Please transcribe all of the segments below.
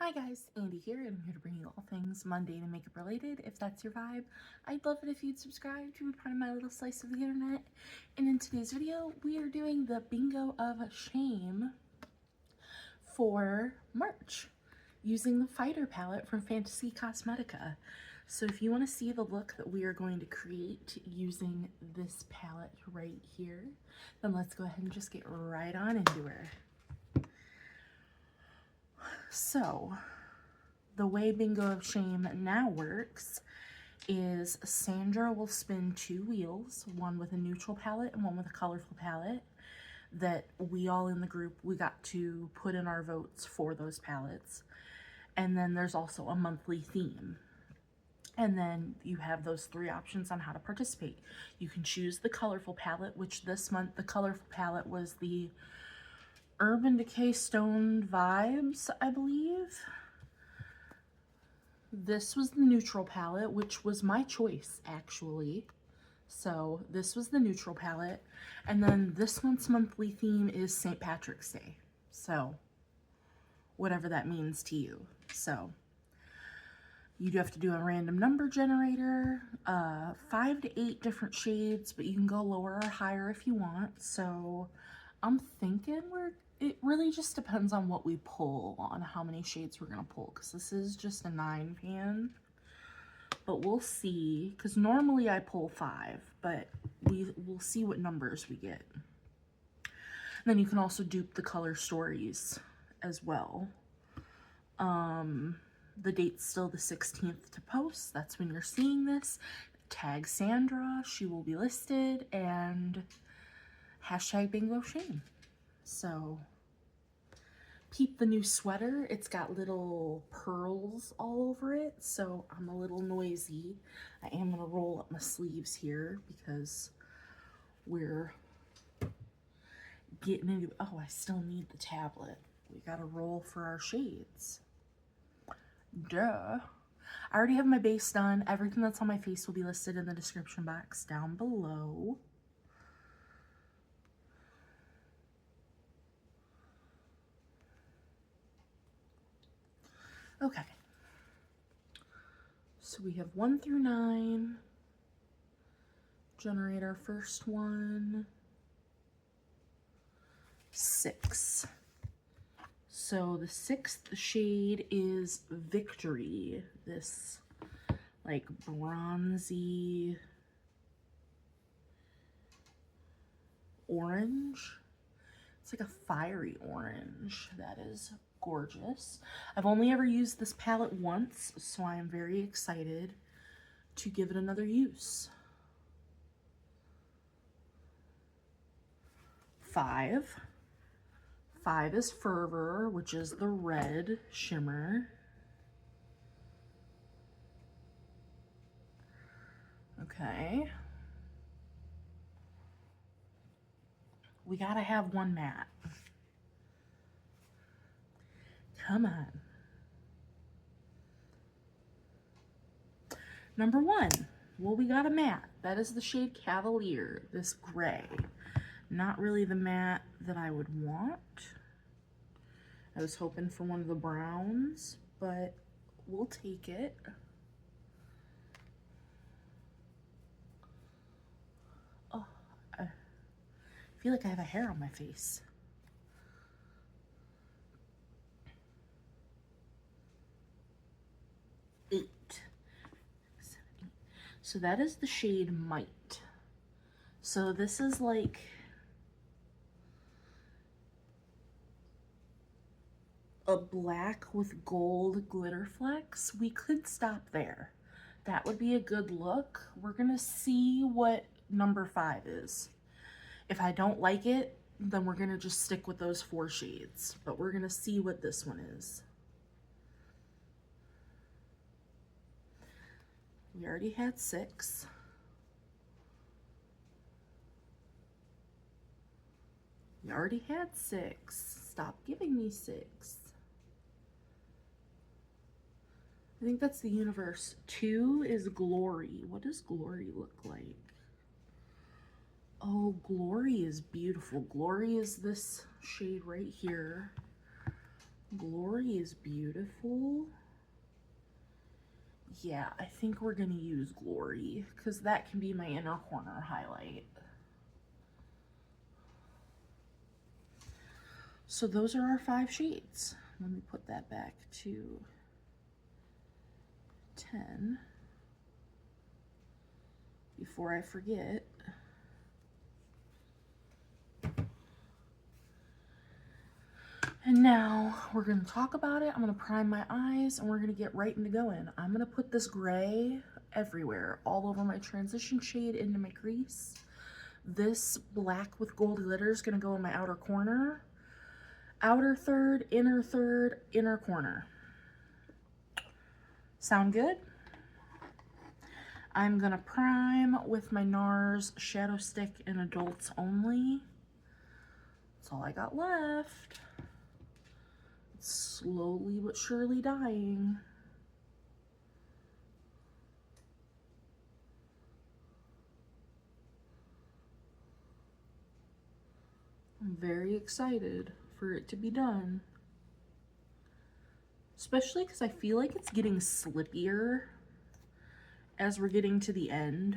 Hi guys, Andy here, and I'm here to bring you all things mundane and makeup related. If that's your vibe, I'd love it if you'd subscribe to be part of my little slice of the internet. And in today's video, we are doing the Bingo of Shame for March using the Fighter palette from fantasycosmetica. So if you want to see the look that we are going to create using this palette right here, then let's go ahead and just get right on into her. So, the way Bingo of Shame now works is Sandra will spin two wheels, one with a neutral palette and one with a colorful palette, that we all in the group, we got to put in our votes for those palettes. And then there's also a monthly theme. And then you have those three options on how to participate. You can choose the colorful palette, which this month the colorful palette was the Urban Decay Stone Vibes, I believe. This was the neutral palette, which was my choice, actually. So this was the neutral palette. And then this month's monthly theme is St. Patrick's Day. So whatever that means to you. So you do have to do a random number generator, 5 to 8 different shades, but you can go lower or higher if you want. So I'm thinking it really just depends on what we pull, on how many shades we're gonna pull, because this is just a 9 pan. But we'll see, because normally I pull 5, but we'll see what numbers we get. And then you can also dupe the color stories as well. The date's still the 16th to post. That's when you're seeing this. Tag Sandra, she will be listed, and hashtag Bingoofshame. So peep the new sweater. It's got little pearls all over it, so I'm a little noisy. I am gonna roll up my sleeves here because we're getting into, oh, I still need the tablet. We gotta roll for our shades. Duh. I already have my base done. Everything that's on my face will be listed in the description box down below. Okay. So we have 1 through 9. Generate our first one. 6. So the 6th shade is Victory. This like bronzy orange. It's like a fiery orange. That is gorgeous. I've only ever used this palette once, so I am very excited to give it another use. 5. 5 is Fervor, which is the red shimmer. Okay. We gotta have one matte. Come on. Number 1. Well, we got a matte. That is the shade Cavalier, this gray. Not really the matte that I would want. I was hoping for one of the browns, but we'll take it. Oh, I feel like I have a hair on my face. So that is the shade Might. So this is like a black with gold glitter flecks. We could stop there. That would be a good look. We're gonna see what number 5 is. If I don't like it, then we're gonna just stick with those 4 shades. But we're gonna see what this one is. We already had 6. We already had 6. Stop giving me 6. I think that's the universe. 2 is Glory. What does Glory look like? Oh, Glory is beautiful. Glory is this shade right here. Glory is beautiful. Yeah, I think we're gonna use Glory because that can be my inner corner highlight. So those are our 5 shades. Let me put that back to 10 before I forget. And now we're gonna talk about it. I'm gonna prime my eyes and we're gonna get right into going. I'm gonna put this gray everywhere, all over my transition shade into my crease. This black with gold glitter is gonna go in my outer corner. Outer third, inner corner. Sound good? I'm gonna prime with my NARS Shadow Stick in Adults Only. That's all I got left. Slowly but surely dying. I'm very excited for it to be done. Especially because I feel like it's getting slippier as we're getting to the end.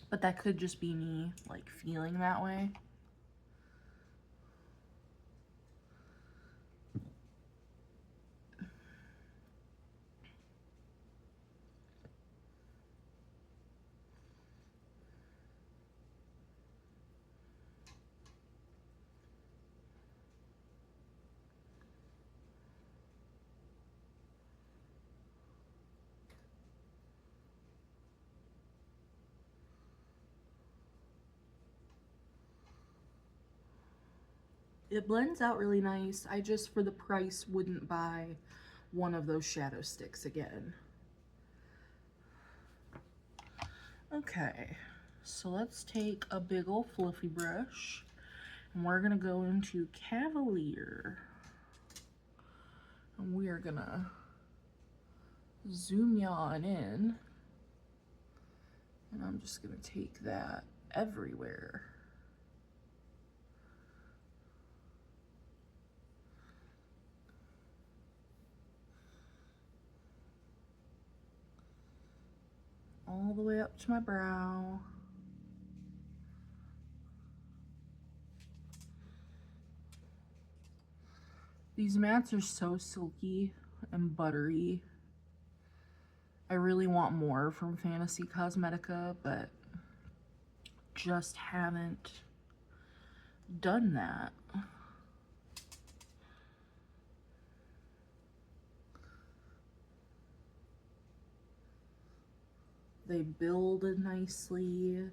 But that could just be me, like, feeling that way. It blends out really nice. I just, for the price, wouldn't buy one of those shadow sticks again. Okay, so let's take a big old fluffy brush and we're gonna go into Cavalier. And we are gonna zoom yawn in. And I'm just gonna take that everywhere. All the way up to my brow. These mats are so silky and buttery. I really want more from fantasycosmetica, but just haven't done that. They build nicely.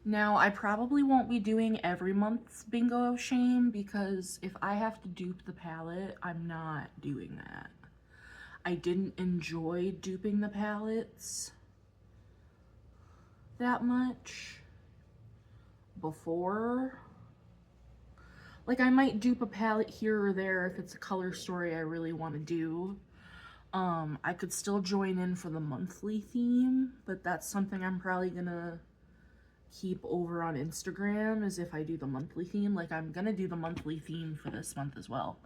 Now, I probably won't be doing every month's Bingoofshame because if I have to dupe the palette, I'm not doing that. I didn't enjoy duping the palettes that much before. Like, I might dupe a palette here or there if it's a color story I really want to do. I could still join in for the monthly theme, but that's something I'm probably gonna keep over on Instagram, is if I do the monthly theme. Like, I'm gonna do the monthly theme for this month as well,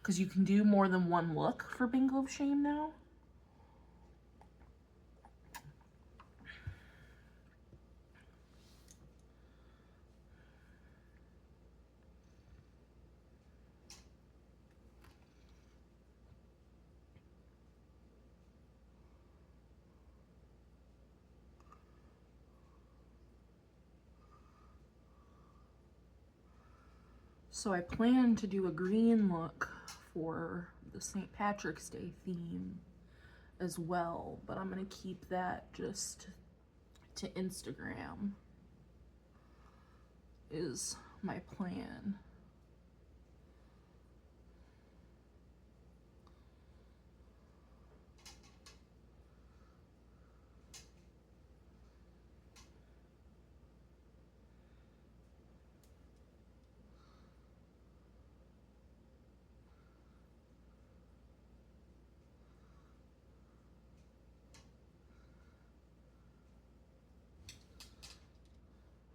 because you can do more than one look for Bingoofshame now. So I plan to do a green look for the St. Patrick's Day theme as well, but I'm gonna keep that just to Instagram is my plan.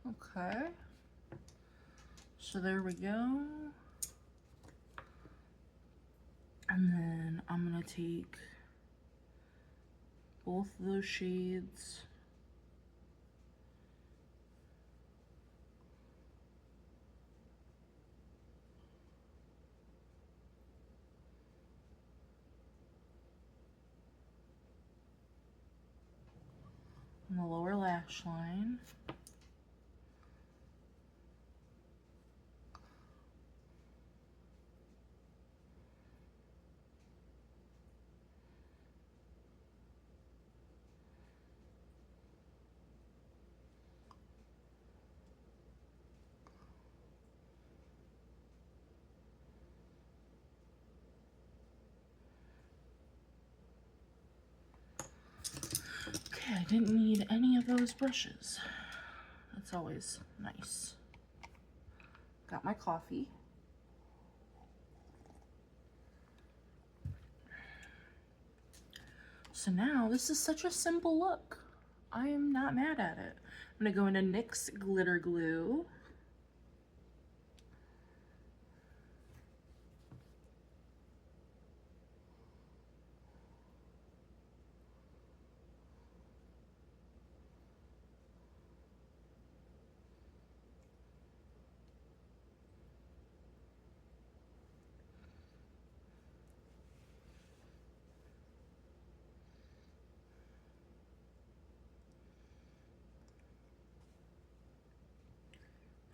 Okay. So there we go. And then I'm gonna take both of those shades. On the lower lash line. Okay, I didn't need any of those brushes. That's always nice. Got my coffee. So now this is such a simple look. I am not mad at it. I'm gonna go into NYX Glitter Glue.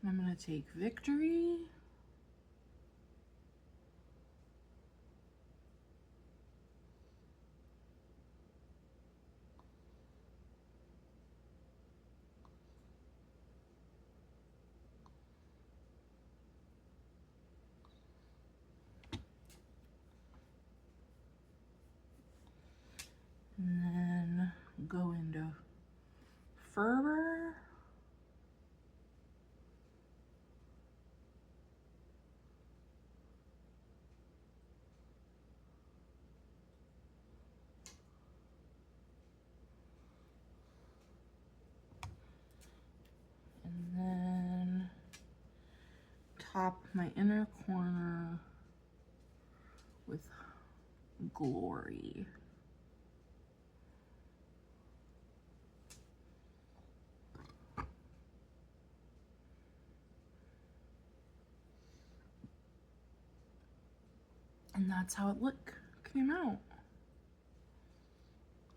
I'm gonna take Victory. And then go into Fervor. And then top my inner corner with Glory. And that's how it came out.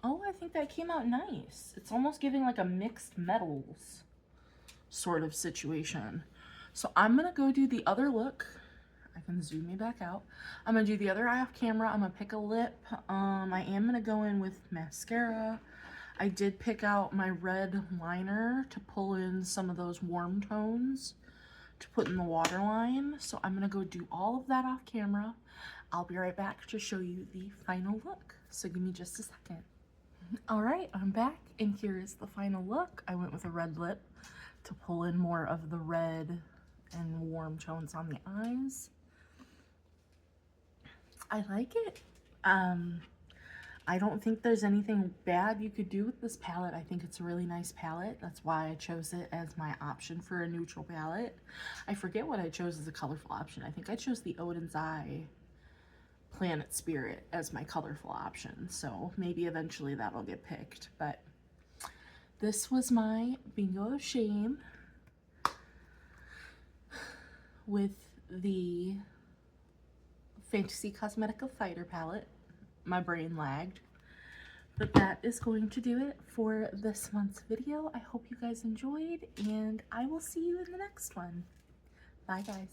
Oh, I think that came out nice. It's almost giving like a mixed metals sort of situation. So I'm gonna go do the other look. I can zoom me back out. I'm gonna do the other eye off camera. I'm gonna pick a lip. I am gonna go in with mascara. I did pick out my red liner to pull in some of those warm tones to put in the waterline. So I'm gonna go do all of that off camera. I'll be right back to show you the final look. So give me just a second. All right, I'm back and here is the final look. I went with a red lip to pull in more of the red and warm tones on the eyes. I like it. I don't think there's anything bad you could do with this palette. I think it's a really nice palette. That's why I chose it as my option for a neutral palette. I forget what I chose as a colorful option. I think I chose the Odin's Eye Planet Spirit as my colorful option. So maybe eventually that'll get picked. But this was my Bingoofshame with the fantasycosmetica Fighter palette. My brain lagged, but that is going to do it for this month's video. I hope you guys enjoyed, and I will see you in the next one. Bye guys.